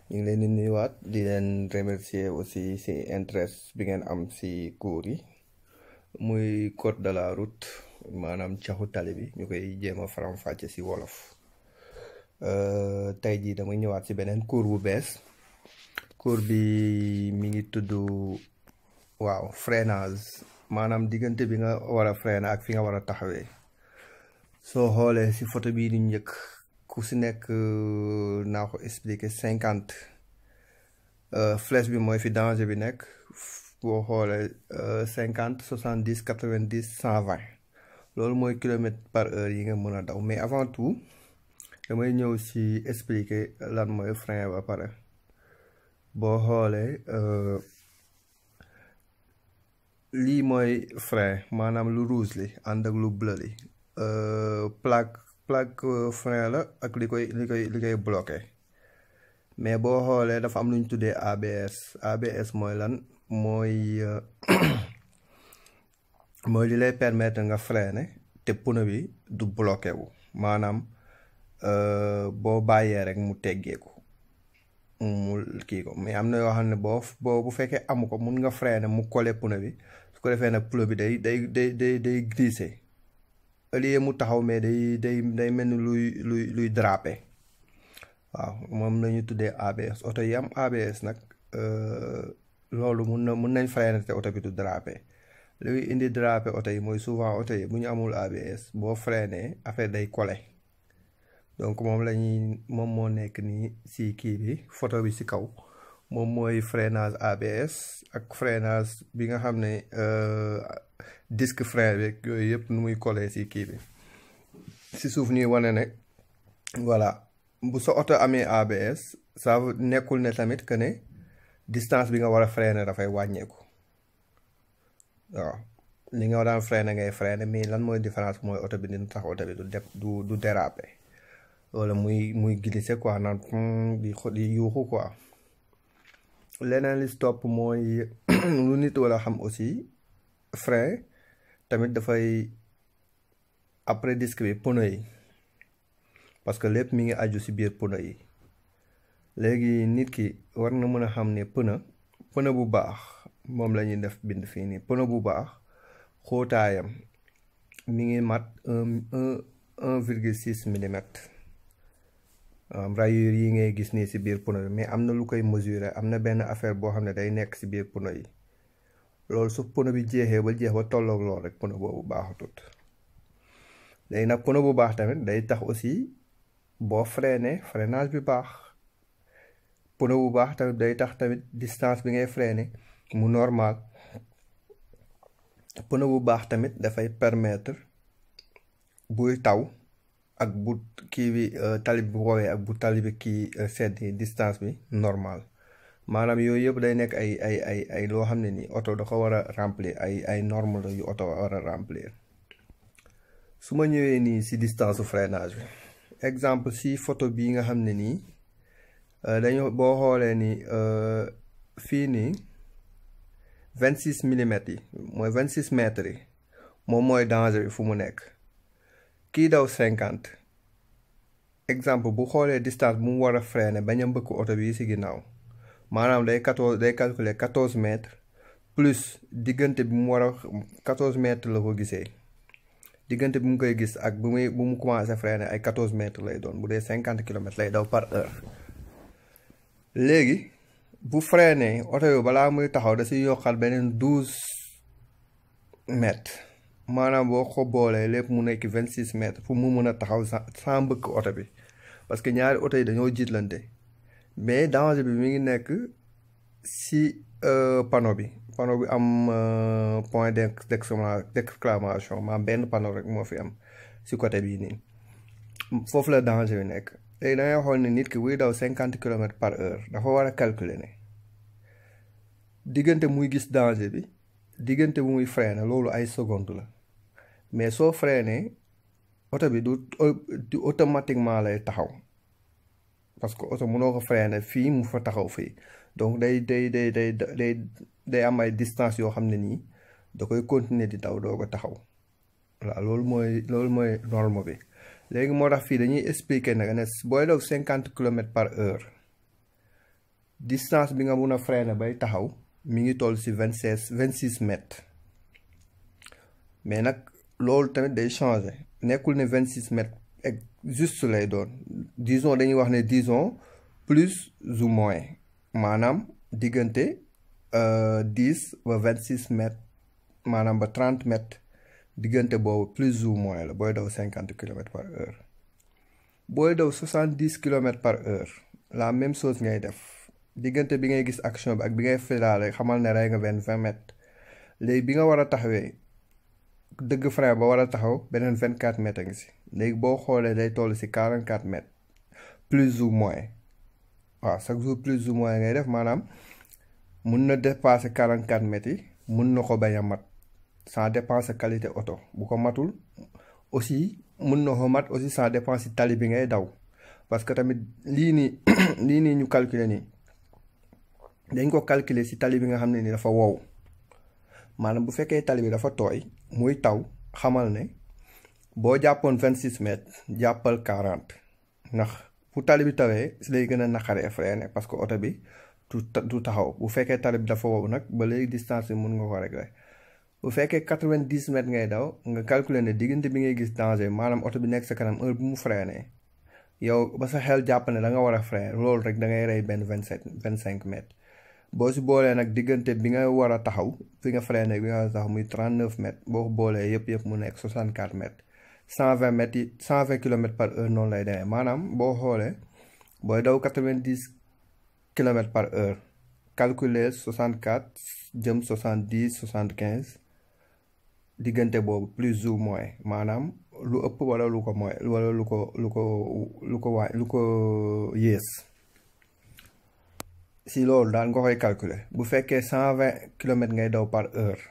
ñu ngi leen di nuyuwaat di leen remercier aussi si intérêt bi ngeen am si cours yi muy Codedelaroute maanaam caxu tali bi ñu koy jéem a faram-fàcce si wolof. Tey jii dama ñëwaat si beneen cours bu bees. Cours bi mi ngi tudd freinage maanaam diggante bi nga war a freiner ak fi nga war a taxawee. soo xoolee si photo bii di njëkk ku si nekk naa ko expliquer 50 flèche bi mooy fi danger bi nekk. boo xoolee 50 70 90 120 loolu mooy kilomètre par heure yi nga mën a daw, mais avant tout damay ñëw si expliquer lan mooy frein ba pare. boo xoolee lii mooy frein maanaam lu rouge li ànd ak lu bleu li plaque frein la ak li koy bloqué. mais boo xoolee dafa am lu ñu tuddee ABS mooy lan mooy mooy li lay permettre nga freiner te pneu bi du bloqué wu, maanaam boo bàyyee rek mu teggeeku mu kii ko. mais am na yoo xam ne boo bu fekkee amu ko mun nga freiner mu collé pneu bi, su ko defee nag pneu bi day glisser au lieu mu taxaw, mais day mel ni luy draper. waaw moom la ñu tuddee ABS. oto yi am ABS nag loolu mun nañ freiner te oto bi du draper. luy indi draper oto yi mooy souvent oto yi bu ñu amul ABS boo freiner affaire day coller. donc moom moo nekk nii si kii bi photo bi si kaw, moom mooy freinage ABS ak freinage bi nga xam ne disque frein bi yooyu yëpp nu muy coller si kii bi. si suuf nii wane ne voilà, bu sa oto amee ABS ça nekkul ne tamit que ne distance bi nga war a freiner dafay wàññeeku. waaw li nga daan freiner ngay freiner, mais lan mooy différence mooy oto bi dina tax oto bi du déraper wala muy glisser quoi, naan di yuuxu quoi. leneen li stop mooy lu nit wala xam aussi, frein tamit dafay après disque bi pneu yi, parce que lépp mi ngi aju si biir pneu yi. léegi nit ki war na mën a xam ne pneu bu baax moom la ñuy def bind fii nii. pneu bu baax xóotaayam mi ngi mat 1,6 millimètre. rayures yi ngay gis nii si biir pneu bi, mais am na lu koy mesurer, am na benn affaire boo xam ne day nekk si biir pneu yi. loolu su pneu bi jeexee ba tolloog loolu rek pneu boobu baaxutut. léegi nag pneu bu baax tamit day tax aussi boo freiner freinage bi baax. pneu bu baax tamit day tax tamit distance bi ngay freiner mu normal. pneu bu baax tamit dafay permettre buy taw ak bu kii bi tali bi woowee ak bu tali bi kii seddi distance bi normal. maanaam yooyu yëpp day nekk ay loo xam ne nii oto da ko war a remplir, ay normes la yu oto war a remplir. su ma ñëwee nii si distance su freinage bi, exemple si photo bii nga xam ne nii boo xoolee ni fii nii 26 millimètres yi mooy 26 mètres yi moom mooy danger bi fu mu nekk. kii daw 50 exemple bu xoolee distance bu mu war a freiner bañ a mbëkk oto bi si ginnaaw, maanaam day calculer 14 mètres plus diggante bi mu war a 14 mètres la ko gisee. diggante bi mu koy gis ak bu mu commencé freiner ay 14 mètres lay doon bu dee 50 kilomètres lay daw par heure. léegi bu freiner oto yu balaa muy taxaw da si yokkal beneen 12 mètres, maanaam boo ko boolee lépp mu nekk 26 mètres pour mu mën a taxaw sans mbëkk oto bi, parce que ñaari oto yi dañoo jiitlante. mais danger bi mi ngi nekk si panneau bi am point d'exclamation, maanaam benn panneau rek moo fi am si côté bii nii, foofu la danger bi nekk. léegi da ngay xool ne nit ki buy daw 50 kilomètres par heure dafa war a calculer ne diggante muy gis danger bi diggante bu muy freiner loolu ay seconde la. mais soo freiner oto bi du automatiquement lay taxaw, parce que oto mënoo ko freiner fii mu fa taxaw fii. donc day am ay distance yoo xam ne nii da koy continuer di daw doo ko taxaw. voilà loolu mooy norme bi. léegi moo tax fii dañuy expliquer nag ne booy daw 50 kilomètres par heure distance bi nga mun a freiner bay taxaw mi ngi toll si 26 mètres mais nag loolu tamit day changer nekkul ne 26 mètres juste lay doon disons dañuy wax ne disons plus ou moins maanaam diggante 10 ba 26 mètres maanaam ba 30 mètres diggante boobu plus ou moins la booy daw 50 kilomètres par heure booy daw 70 kilomètres par heure la même chose ngay def diggante bi ngay gis action bi ak bi ngay filaale xamal ne rey nga 20 mètres léegi bi nga war a taxawee dëgg frein ba war a taxaw beneen 24 mètres a ngi si léegi boo xoolee day toll si 44 mètres plus ou moins waaw chaque jour plus ou moins ngay def maanaam mun na dépasser 44 mètres yi mun na ko bañ a mat ça dépend sa qualité oto bu ko matul aussi mun na ko mat aussi ça dépend si tali bi ngay daw parce que tamit lii nii ñu calculer nii dañ ko calculer si tali bi nga xam ne ni dafa wow maanaam bu fekkee tali bi dafa tooy muy taw xamal ne boo jàppoon 26 mètres jàppal 40 ndax bu tali bi tawee si lay gën a naqaree freiner parce que oto bi du taxaw bu fekkee tali bi dafa wow nag ba léegi distance bi mun nga ko régler bu fekkee 90 mètres ngay daw nga calculer ne diggante bi ngay gis danger maanaam oto bi nekk sa kanam heure bu mu freiner yow ba sa xel jàpp ne da nga war a freiner loolu rek da ngay rey benn 25 mètres boo si boolee nag diggante bi nga war a taxaw fi nga freiner bi nga war a taxaw muy 39 mètres boo ko boolee yëpp mu nekk 64 mètres 120 mètres yi 120 kilomètres par heure noonu lay demee maanaam boo xoolee booy daw 90 kilomètres par heure calculer 64 jëm 70 75 diggante boobu plus ou moins maanaam lu ëpp wala lu ko mooy wala lu ko yées si loolu daal nga koy calculer bu fekkee 120 kilomètres ngay daw par heure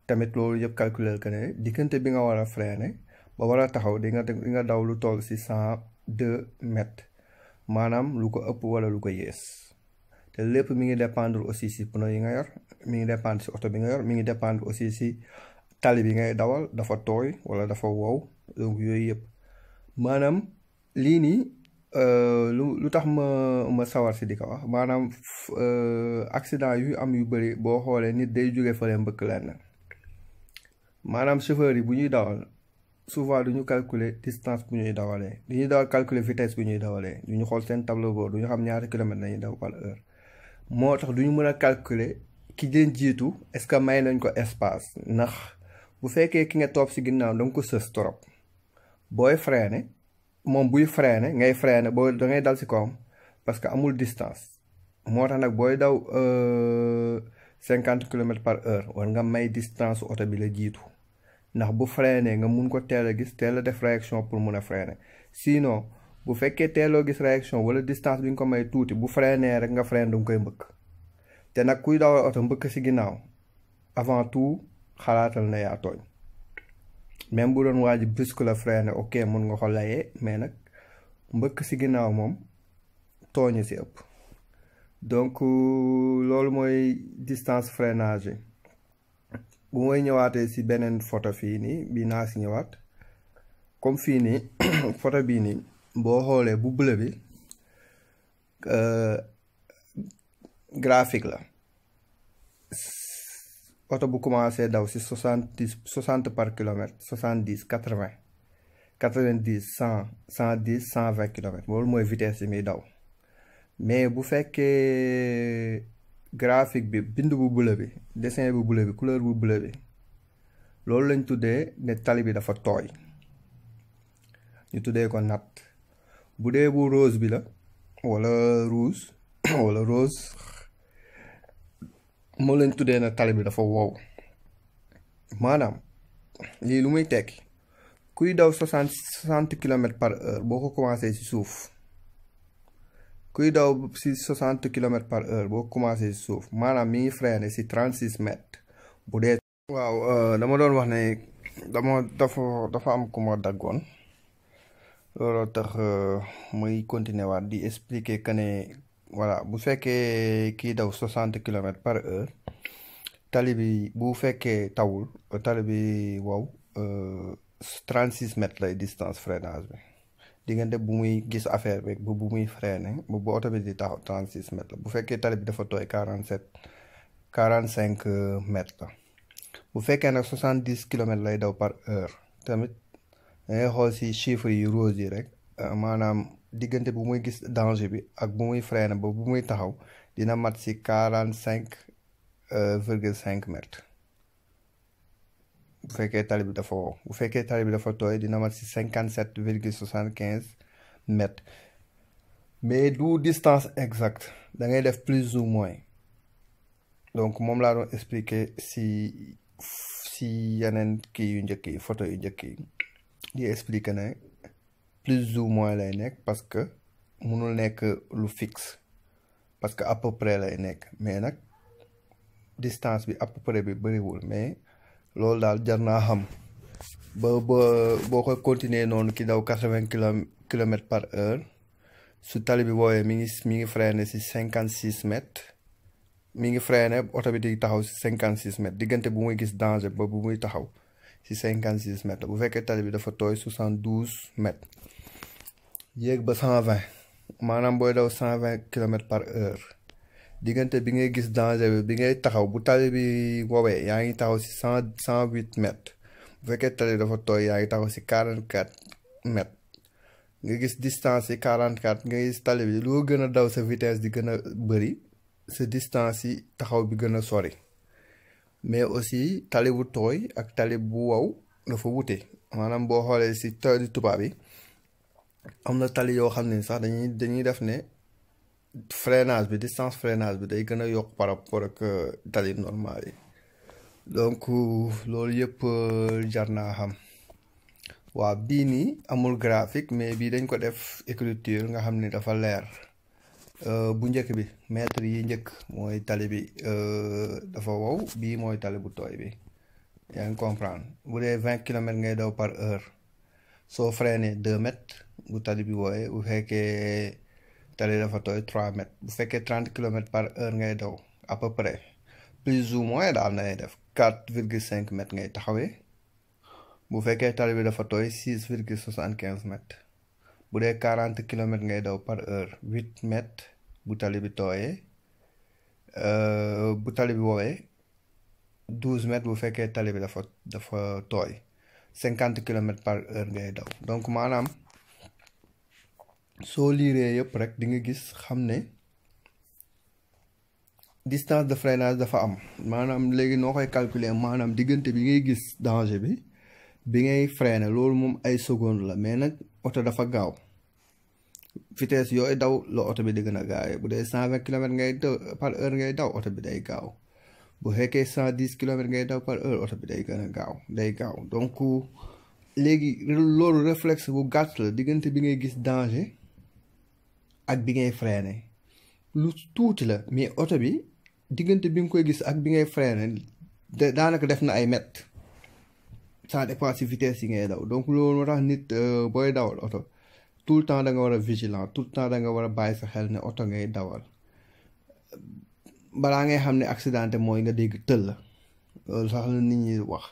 tamit loolu yëpp calculer que ne diggante bi nga war a freiner ba war a taxaw di nga daw lu toll si 102 mètres maanaam lu ko ëpp wala lu ko yées te lépp mi ngi dépendre aussi si pneu yi nga yor mi ngi dépendre si oto bi nga yor mi ngi dépendre aussi si tali bi ngay dawal dafa tooy wala dafa wow donc yooyu yëpp maanaam lii nii lu tax ma sawar si di ko wax maanaam accident yu am yu bëri boo xoolee nit day jóge fële mbëkk lenn maanaam chauffeur yi bu ñuy dawal souvent du ñu calculer distance bu ñuy dawalee du ñuy dawal calculer vitesse bu ñuy dawalee du ñu xool seen tableau bord du ñu xam ñaata kilomètres nañuy daw par heure moo tax du ñu mën a calculer ki leen jiitu est-ce que may nañ ko espace ndax bu fekkee ki nga topp si ginnaaw da nga ko sës trop booy freiner moom buy freiner ngay freiner boo da ngay dal si kawam parce que amul distance moo tax nag booy daw 50 kilomètres par heure war nga may distance oto bi la jiitu ndax bu freiner nga mun ko teel a gis teel a def réaction pour mun a freiner sinon bu fekkee teeloo gis réaction wala distance bi nga ko may tuuti bu freiner rek nga freiner du nga koy mbëkk te nag kuy dawal oto mbëkk si ginnaaw avant tout xalaatal na yaa tooñ même bu doon waaj brusque la freiner ok mun nga ko layee mais nag mbëkk si ginnaaw moom tooñu si ëpp donc loolu mooy distance freinage bu mooy ñëwaatee si beneen photo fii nii bii naa si ñëwaat comme fii nii photo bii nii boo xoolee bu bleu bi graphique la oto bu commencé daw si 60 par kilomètre 70 80 90 100 110 120 kilomètres loolu mooy vitesse yi muy daw mais bu fekkee graphique bi bind bu bleu bi dessin bu bleu bi couleur bu bleu bi loolu lañ tuddee ne tali bi dafa tooy ñu tuddee ko natt bu dee bu rose bi la wala rouge wala rose moo lañ tuddee na tali bi dafa wow maanaam lii lu muy tekki kuy daw 60 kilomètres par heure boo ko commencé si suuf kuy daw si 60 kilomètres par heure boo ko commencé si suuf maanaam mi ngi freiné si 36 mètres bu dee waaw dama doon wax ne dafa am ku ma daggoon looloo tax muy continuer waat di expliquer que ne voilà bu fekkee kii daw 60 kilomètres par heure tali bi bu fekkee tawul tali bi wow 36 mètres lay distance freinage bi diggante bu muy gis affaire bi bu muy freiner bu oto bi di taxaw 36 mètres la bu fekkee tali bi dafa tooy 45 mètres la bu fekkee nag 70 kilomètres lay daw par heure tamit dangay xool si chiffres yi rose yi rek maanaam diggante bu muy gis danger bi ak bu muy freiner ba bu muy taxaw dina mat si 45,5 mètres bu fekkee tali bi dafa wow bu fekkee tali bi dafa tooy dina mat si 57,75 mètres mais du distance exacte da ngay def plus ou moins donc moom laa doon expliquer si yeneen kii yu njëkk yi photo yu njëkk yi di expliquer ne plus ou moins lay nekk parce que mënul nekk lu fixe parce que à peu près lay nekk mais nag distance bi à peu près bi bëriwul mais loolu daal jar naa xam boo ko continuer noonu ki daw 80 kilomètres par heure su tali bi woowee mi ngi freiné si 56 mètres mi ngi freiné oto bi di taxaw si 56 mètres diggante bu muy gis danger ba bu muy taxaw si 56 mètres bu fekkee tali bi dafa tooy 72 mètres yéeg ba 120 maanaam booy daw 120 kilomètres par heure diggante bi ngay gis danger bi ngay taxaw bu tali bi woowee yaa ngi taxaw si 108 mètres bu fekkee tali bi dafa tooy yaa ngi taxaw si 44 mètres nga gis distance yi 44 nga gis tali bi loo gën a daw sa vitesse di gën a bëri sa distance yi taxaw bi gën a sori mais aussi tali bu tooy ak tali bu wow dafa wute maanaam boo xoolee si tali tubaab yi am na tali yoo xam ne sax dañuy def ne freinage bi distance freinage bi day gën a yokk par rapport ak tali normal yi donc loolu yëpp jar naa xam waaw bii nii amul graphique mais bii dañ ko def écriture nga xam ni dafa leer bu njëkk bi mètre yi njëkk mooy tali bi dafa wow bii mooy tali bu tooy bi yaa ngi comprendre bu dee 20 kilomètres ngay daw par heure soo freiné 2 mètres bu tali bi wooye bu fekkee tali dafa tooy 3 mètres bu fekkee 30 kilomètres par heure ngay daw à peu près plus ou moins daal na ngay def 4,5 mètres ngay taxawee bu fekkee tali bi dafa tooy 6,75 mètres bu dee 40 kilomètres ngay daw par heure 8 mètres bu tali bi tooyee bu tali bi woowee 12 mètres bu fekkee tali bi dafa tooy 50 kilomètres par heure ngay daw donc maanaam soo liiree yëpp rek di nga gis xam ne distance de freinage dafa am maanaam léegi noo koy calculer maanaam diggante bi ngay gis danger bi ngay freiner loolu moom ay seconde la mais nag oto dafa gaaw vitesse yooyu daw la oto bi di gën a gaawee bu dee 120 kilomètres ngay daw par heure ngay daw oto bi day gaaw bu fekkee 110 kilomètres ngay daw par heure oto bi day gën a gaaw donc léegi loolu réflexe bu gàtt la diggante bi ngay gis danger ak bi ngay freiner lu tuuti la mais oto bi diggante bi nga koy gis ak bi ngay freiner daanaka def na ay mètres ça dépend si vitesse yi ngay daw donc loolu moo tax nit booy dawal oto tout le temps da nga war a vigilant tout le temps da nga war a bàyyi sa xel ne oto ngay dawal balaa ngay xam ne accidenté mooy nga dégg tëll la loolu sax la nit ñi wax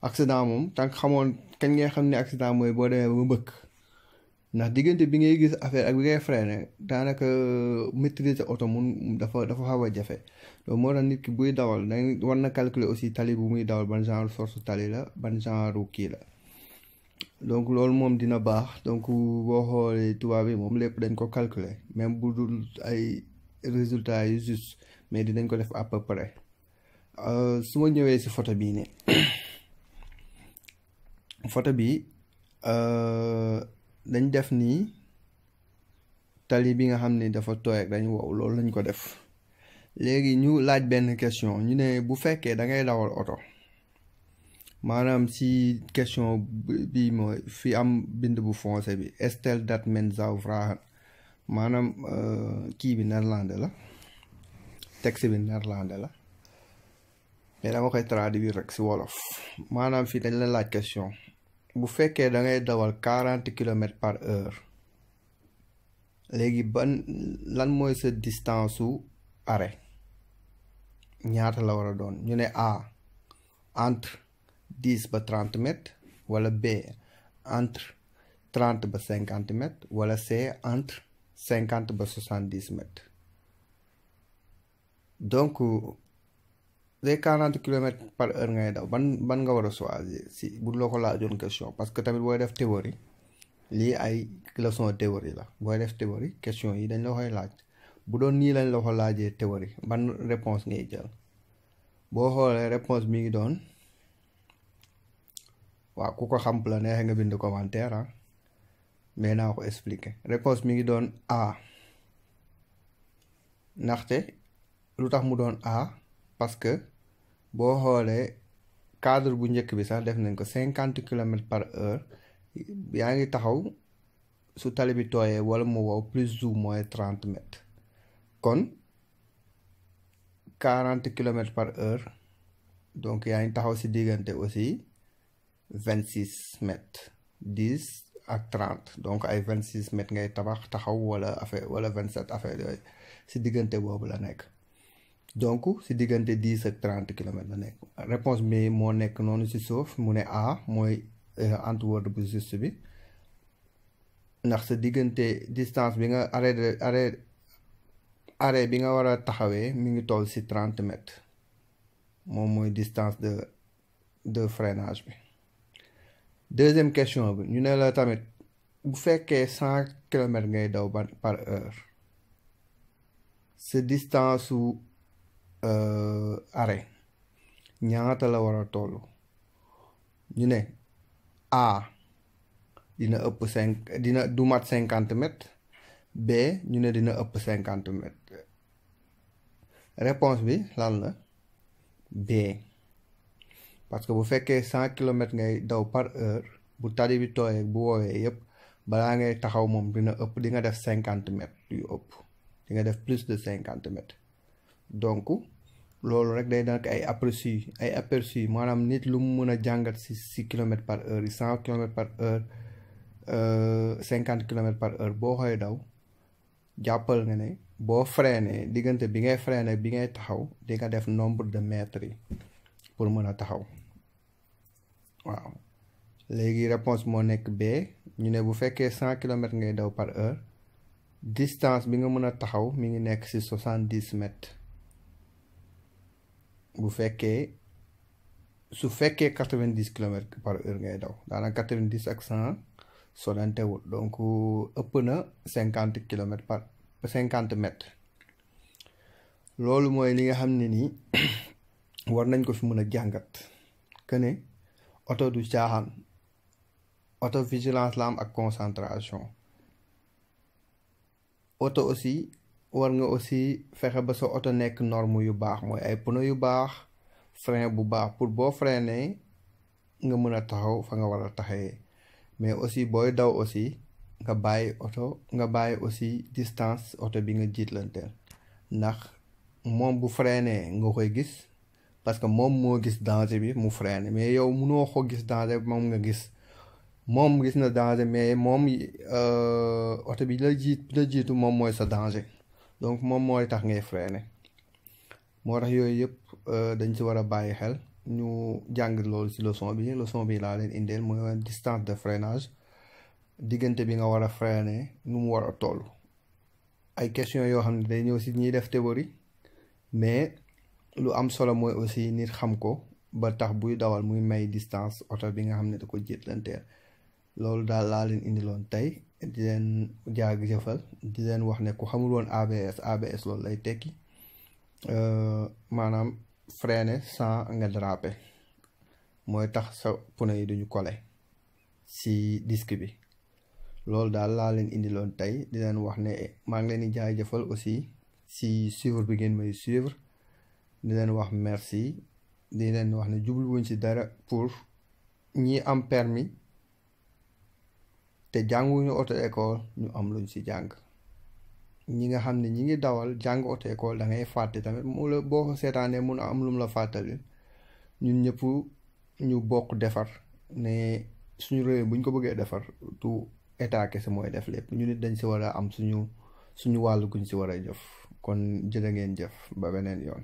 accident moom tant que xamoon kañ ngay xam ne accident mooy boo demee ba mbëkk ndax diggante bi ngay gis affaire ak bi ngay freiner daanaka maîtriser oto mun dafa xaw a jafe donc moo tax nit ki buy dawal da war na calculer aussi tali bu muy dawal ban genre force tali la ban genre kii la donc loolu moom dina baax donc boo xoolee tubaab yi moom lépp dañ ko calculer même bu dul ay résultats yu juste mais dinañ ko def à peu près su ma ñëwee si photo bii nii photo bi dañ def nii tali bi nga xam ne dafa tooy ak dañ wow loolu lañ ko def léegi ñu laaj benn question ñu ne bu fekkee da ngay dawal oto maanaam si question bi mooy fi am bind bu foncé bi stel dat men zou vragen maanaam kii bi néerlandais la texte bi néerlandais la mais dama koy traduire rek si wolof maanaam fii dañ la laaj question bu fekkee da ngay dawal 40 kilomètres par heure léegi lan mooy sa distance su arrêt ñaata la war a doon ñu ne A entre 10 ba 30 mètres wala B entre 30 ba 50 mètres wala C entre 50 ba 70 mètres. Donc les 40 kilomètres par heure ngay daw ban nga war a choisir si bu la ko laajoon question, parce que tamit booy def théorie lii ay leçon théorie la. booy def théorie question yi dañ la koy laaj. bu doon nii lañ la ko laajee théorie ban réponse ngay jël? boo xoolee réponse mi ngi doon, waaw ku ko xam la neexee nga bind commentaire ah, mais naa ko expliquer. réponse mi ngi doon A. ndaxte lu tax mu doon A parce que boo xoolee cadre bu njëkk bi sax def nañ ko 50 kilomètres par heure, yaa ngi taxaw su tali bi tooyee wala mu wow plus ou moins 30 mètres. kon 40 kilomètres par heure, donc yaa ngi taxaw si diggante aussi 26 mètres, 10 ak 30, donc ay 26 mètres ngay taxaw wala affaire wala 27 affaire yooyu si diggante boobu la nekk. donc si diggante 10 ak 30 kilomètres la nekk. réponse bi moo nekk noonu si suuf mu ne A mooy entre-word bu juste bi, ndax sa diggante distance bi nga arrêt bi nga war a taxawee mi ngi toll si 30 mètres, moom mooy distance de freinage bi. deuxième question bi ñu ne la tamit bu fekkee 100 kilomètres ngay daw par heure, sa distance su arrêt ñaata la war a toll? ñu ne A dina ëpp du mat 50 mètres, B ñu ne dina ëpp 50 mètres. réponse bi lan la? B. parce que bu fekkee 100 kilomètres ngay daw par heure, bu tali bi tooyee bu woowee yëpp balaa ngay taxaw moom dina ëpp, di nga def 50 mètres yu ëpp, di nga def plus de 50 mètres. donc loolu rek day nekk ay aperçu maanaam nit lu mu mën a jàngat si kilomètres par heure yi, 100 kilomètres par heure, 50 kilomètres par heure boo koy daw, jàppal nga ne boo freiné diggante bi ngay freiné bi ngay taxaw di nga def nombre de mètres yi pour mën a taxaw. waaw léegi réponse moo nekk B. ñu ne bu fekkee 100 kilomètres ngay daw par heure, distance bi nga mën a taxaw mi ngi nekk si 70 mètres. su fekkee 90 kilomètres par heure ngay daw, daanaka 90 ak 100 sorantewul, donc ëpp na 50 kilomètres par 50 mètres. loolu mooy li nga xam ne nii war nañ ko fi mën a jàngat que ne oto du caaxaan, oto vigilance la am ak concentration. oto aussi war nga aussi fexe ba sa oto nekk norme yu baax, mooy ay pneu yu baax, frein bu baax pour boo freiné nga mën a taxaw fa nga war a taxawee. mais aussi booy daw aussi nga bàyyi aussi distance oto bi nga jiitlanteel, ndax moom bu freiné nga koy gis parce que moom moo gis danger bi mu freiné, mais yow mënoo ko gis danger moom nga gis. moom gis na danger mais moom oto bi la jiitu moom mooy sa danger, donc moom mooy tax ngay freiné. moo tax yooyu yëpp dañ si war a bàyyi xel. ñu jàng loolu si leçon bi laa leen indeel mooy distance de freinage, diggante bi nga war a freiner nu mu war a toll. ay question yoo xam ne day ñëw si ñuy def théorie, mais lu am solo mooy aussi nit xam ko ba tax buy dawal muy may distance oto bi nga xam ne da ko jiitlanteel. loolu daal laa leen indiloon tey, di leen jaajëfal, di leen wax ne ku xamul woon ABS loolu lay tekki, maanaam freiner sans nga déraper, mooy tax sa pneu yi duñu coller si disque bi. loolu daal laa leen indiloon tey, di leen wax ne maa ngi leen di jaajëfal aussi si suivre bi ngeen may suivre, di leen wax merci, di leen wax ne jubluwuñ si dara pour ñi am permis te jànguñu auto école ñu am luñ si jàng. ñi nga xam ne ñi ngi dawal jàng auto école da ngay fàtte tamit mu la boo ko seetaanee mun a am lum la fàttali. ñun ñëpp ñu bokk defar, ne suñu réew buñ ko bëggee defar du état kese mooy def lépp, ñu nit dañ si war a am suñu wàllu guñ si war a jëf. kon jërë ngeen jëf ba beneen yoon.